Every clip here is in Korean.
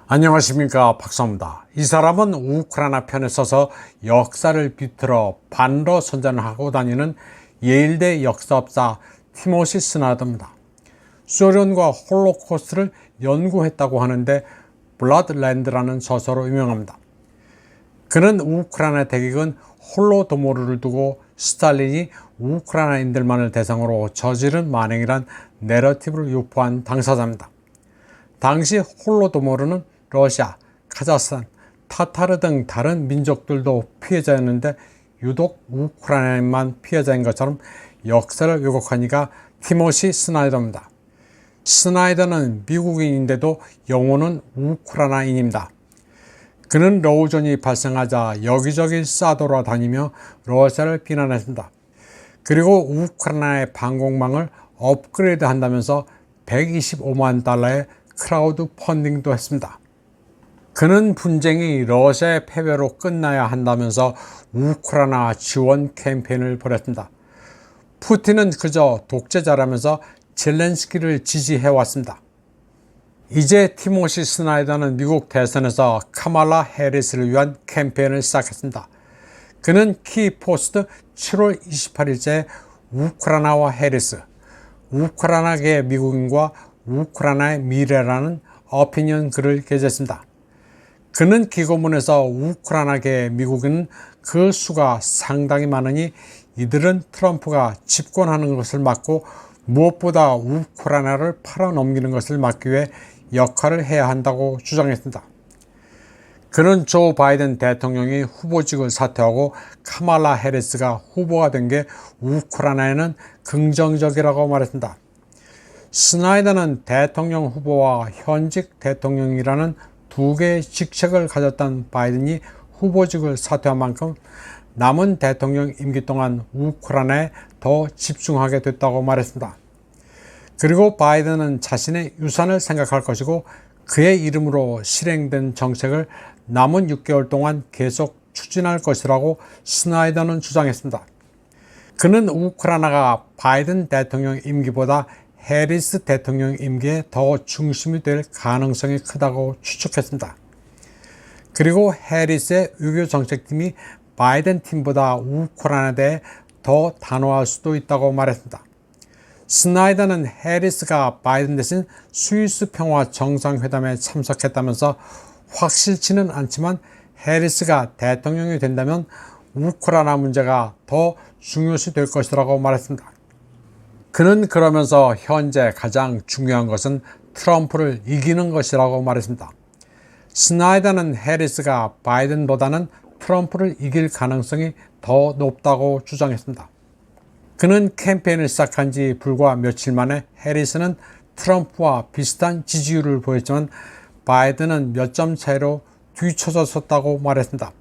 안녕하십니까, 박사입니다. 이 사람은 우크라이나 편에 서서 역사를 비틀어 반러 선전을 하고 다니는 예일대 역사업자 티모시 스나이더입니다. 소련과 홀로코스트를 연구했다고 하는데 블라드랜드라는 저서로 유명합니다. 그는 우크라이나 대격은 홀로도모르를 두고 스탈린이 우크라이나인들만을 대상으로 저지른 만행이란 내러티브를 유포한 당사자입니다. 당시 홀로도모르는 러시아, 카자흐스탄, 타타르 등 다른 민족들도 피해자였는데 유독 우크라이나인만 피해자인 것처럼 역사를 왜곡한 이가 티모시 스나이더입니다. 스나이더는 미국인인데도 영혼은 우크라이나인입니다. 그는 러우전이 발생하자 여기저기 싸돌아다니며 러시아를 비난했습니다. 그리고 우크라이나의 방공망을 업그레이드 한다면서 125만 달러의 크라우드 펀딩도 했습니다. 그는 분쟁이 러시아의 패배로 끝나야 한다면서 우크라이나 지원 캠페인을 벌였습니다. 푸틴은 그저 독재자라면서 젤렌스키를 지지해왔습니다. 이제 티모시 스나이더는 미국 대선에서 카말라 해리스를 위한 캠페인을 시작했습니다. 그는 키포스트 7월 28일째 우크라이나와 해리스, 우크라이나계 미국인과 우크라이나의 미래라는 오피니언 글을 게재했습니다. 그는 기고문에서 우크라이나계 미국인은 그 수가 상당히 많으니 이들은 트럼프가 집권하는 것을 막고 무엇보다 우크라이나를 팔아넘기는 것을 막기 위해 역할을 해야 한다고 주장했습니다. 그는 조 바이든 대통령이 후보직을 사퇴하고 카말라 해리스가 후보가 된 게 우크라이나에는 긍정적이라고 말했습니다. 스나이더는 대통령 후보와 현직 대통령이라는 두 개의 직책을 가졌던 바이든이 후보직을 사퇴한 만큼 남은 대통령 임기 동안 우크라이나에 더 집중하게 됐다고 말했습니다. 그리고 바이든은 자신의 유산을 생각할 것이고 그의 이름으로 실행된 정책을 남은 6개월 동안 계속 추진할 것이라고 스나이더는 주장했습니다. 그는 우크라이나가 바이든 대통령 임기보다 해리스 대통령 임기에 더 중심이 될 가능성이 크다고 추측했습니다. 그리고 해리스의 외교정책팀이 바이든 팀보다 우크라이나에 대해 더 단호할 수도 있다고 말했습니다. 스나이더는 해리스가 바이든 대신 스위스 평화 정상회담에 참석했다면서 확실치는 않지만 해리스가 대통령이 된다면 우크라이나 문제가 더 중요시 될 것이라고 말했습니다. 그는 그러면서 현재 가장 중요한 것은 트럼프를 이기는 것이라고 말했습니다. 스나이더는 해리스가 바이든보다는 트럼프를 이길 가능성이 더 높다고 주장했습니다. 그는 캠페인을 시작한 지 불과 며칠 만에 해리스는 트럼프와 비슷한 지지율을 보였지만 바이든은 몇 점 차이로 뒤쳐졌다고 말했습니다.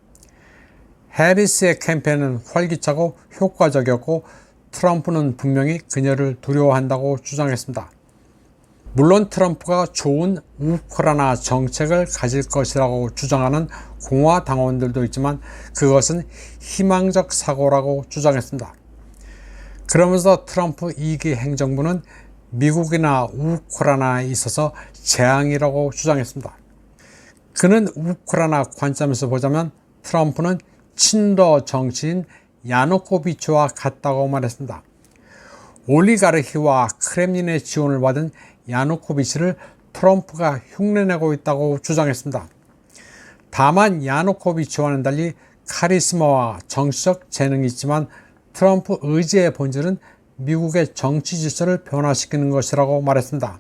해리스의 캠페인은 활기차고 효과적이었고 트럼프는 분명히 그녀를 두려워한다고 주장했습니다. 물론 트럼프가 좋은 우크라이나 정책을 가질 것이라고 주장하는 공화당원들도 있지만 그것은 희망적 사고라고 주장했습니다. 그러면서 트럼프 2기 행정부는 미국이나 우크라이나에 있어서 재앙이라고 주장했습니다. 그는 우크라이나 관점에서 보자면 트럼프는 친러 정치인 야누코비치와 같다고 말했습니다. 올리가르히와 크렘린의 지원을 받은 야누코비치를 트럼프가 흉내내고 있다고 주장했습니다. 다만 야누코비치와는 달리 카리스마와 정치적 재능이 있지만 트럼프 의지의 본질은 미국의 정치 질서를 변화시키는 것이라고 말했습니다.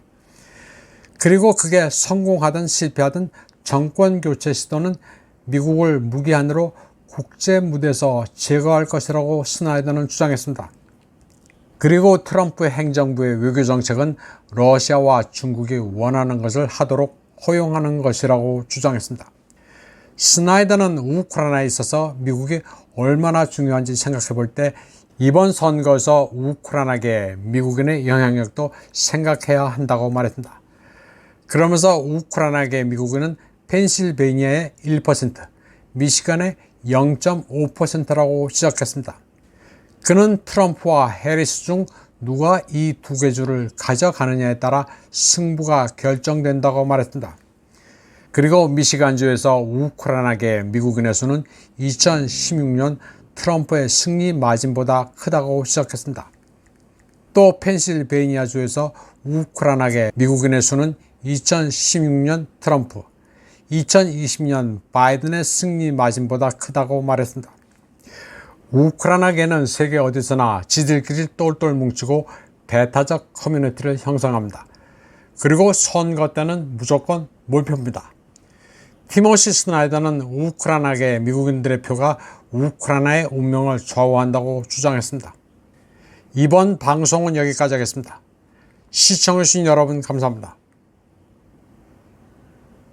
그리고 그게 성공하든 실패하든 정권 교체 시도는 미국을 무기한으로 국제 무대에서 제거할 것이라고 스나이더는 주장했습니다. 그리고 트럼프 행정부의 외교 정책은 러시아와 중국이 원하는 것을 하도록 허용하는 것이라고 주장했습니다. 스나이더는 우크라이나에 있어서 미국이 얼마나 중요한지 생각해 볼 때 이번 선거에서 우크라이나계 미국인의 영향력도 생각해야 한다고 말했습니다. 그러면서 우크라이나계 미국인은 펜실베이니아의 1%, 미시간의 0.5%라고 지적했습니다. 그는 트럼프와 해리스 중 누가 이 두 개 주를 가져가느냐에 따라 승부가 결정된다고 말했습니다. 그리고 미시간주에서 우크라이나계 미국인의 수는 2016년 트럼프의 승리 마진보다 크다고 시작했습니다. 또 펜실베이니아주에서 우크라이나계 미국인의 수는 2016년 트럼프, 2020년 바이든의 승리 마진보다 크다고 말했습니다. 우크라이나계는 세계 어디서나 지들끼리 똘똘 뭉치고 배타적 커뮤니티를 형성합니다. 그리고 선거 때는 무조건 몰표입니다. 티모시 스나이더는 우크라이나계 미국인들의 표가 우크라이나의 운명을 좌우한다고 주장했습니다. 이번 방송은 여기까지 하겠습니다. 시청해주신 여러분 감사합니다.